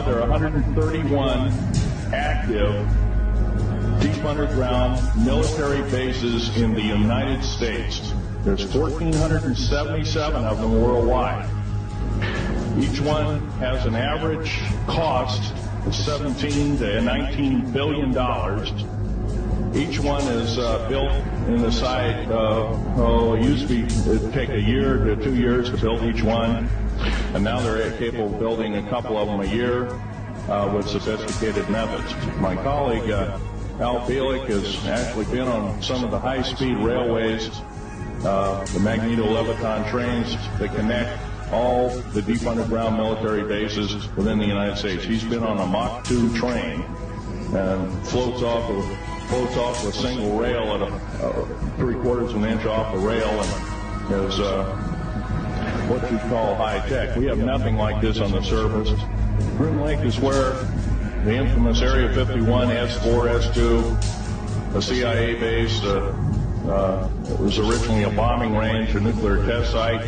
there are 131 active deep underground military bases in the United States. There's 1,477 of them worldwide. Each one has an average cost of $17 to $19 billion. Each one is built in the site of, it used to be, it'd take a year to 2 years to build each one, and now they're capable of building a couple of them a year with sophisticated methods. My colleague, Al Bielik, has actually been on some of the high-speed railways, the magneto-levitation trains that connect all the deep underground military bases within the United States. He's been on a Mach 2 train and floats off a single rail at a 3/4 of an inch off the rail, and is what you call high tech. We have nothing like this on the surface. Groom Lake is where the infamous Area 51, S4, S2, a CIA base. It was originally a bombing range, a nuclear test site.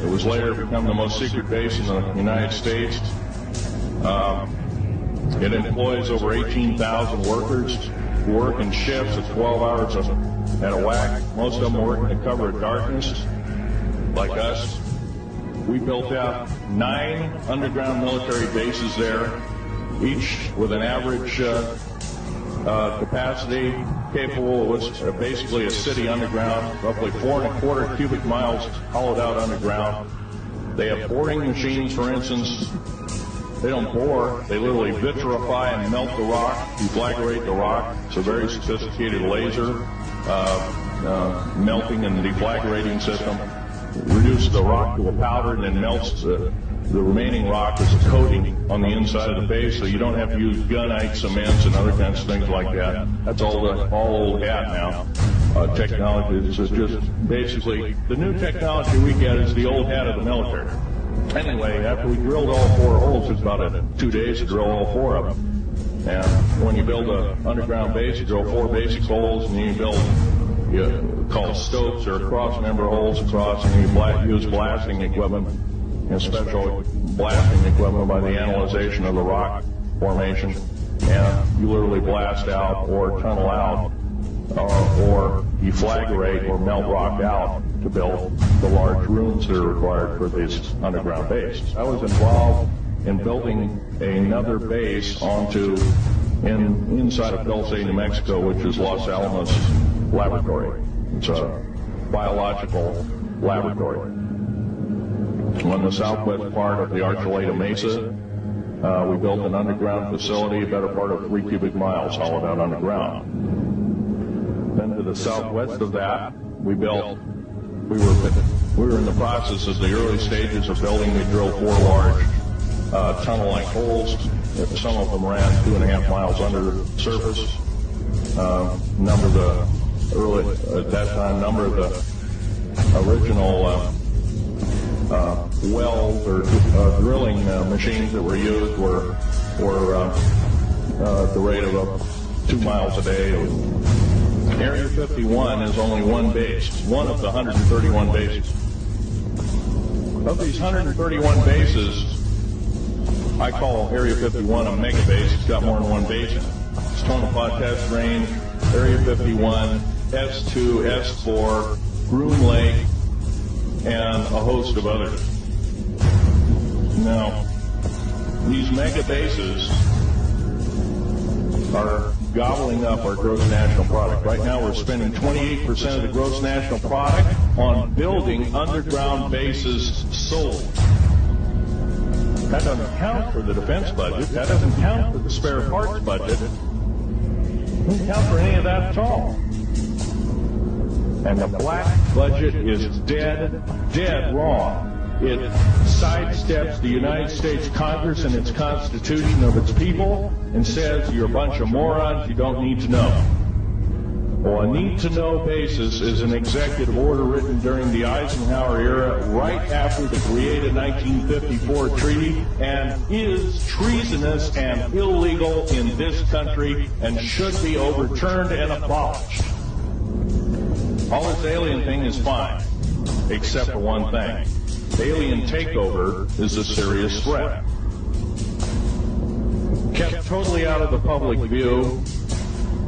It was later become the most secret base in the United States. It employs over 18,000 workers who work in shifts of 12 hours at a whack. Most of them work in the cover of darkness, like us. We built out 9 underground military bases there, each with an average capacity capable. It was basically a city underground, roughly 4¼ cubic miles hollowed out underground. They have boring machines, for instance. They don't bore, they literally vitrify and melt the rock, deflagrate the rock. It's a very sophisticated laser melting and deflagrating system. Reduces the rock to a powder and then melts the remaining rock as a coating on the inside of the base, so you don't have to use gunite cements and other kinds of things like that. That's all old hat now. Technology is just basically, the new technology we get is the old hat of the military. Anyway, after we drilled all 4 holes, it's about 2 days to drill all 4 of them. And when you build an underground base, you drill 4 basic holes, and you build, call stopes or cross-member holes across, and you use blasting equipment and special blasting equipment by the analyzation of the rock formation. And you literally blast out or tunnel out or deflagrate or melt rock out to build the large rooms that are required for this underground base. I was involved in building another base inside of Dulce, New Mexico, which is Los Alamos Laboratory. It's a biological laboratory. On the southwest part of the Archuleta Mesa, we built an underground facility, a better part of 3 cubic miles hollowed out underground. Then to the southwest of that, we were in the process of the early stages of building. We drilled 4 large tunnel-like holes. Some of them ran 2.5 miles under the surface. At that time, number of the original wells or drilling machines that were used were at the rate of 2 miles a day. Area 51 is only one base, one of the 131 bases. Of these 131 bases, I call Area 51 a mega base. It's got more than one base in it. It's Tonopah Test Range, Area 51, S2, S4, Groom Lake, and a host of others. Now, these mega bases are gobbling up our gross national product. Right now we're spending 28% of the gross national product on building underground bases sold. That doesn't count for the defense budget. That doesn't count for the spare parts budget. It doesn't count for any of that at all. And the black budget is dead wrong. It sidesteps the United States Congress and its Constitution of its people and says you're a bunch of morons, you don't need to know. Well, a need-to-know basis is an executive order written during the Eisenhower era right after the created 1954 treaty and is treasonous and illegal in this country and should be overturned and abolished. All this alien thing is fine, except for one thing. Alien takeover is a serious threat. kept totally out of the public view,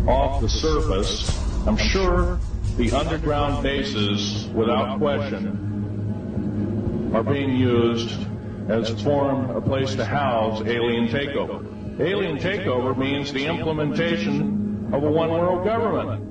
off the surface. I'm sure the underground bases, without question, are being used as a place to house alien takeover. Alien takeover means the implementation of a one-world government.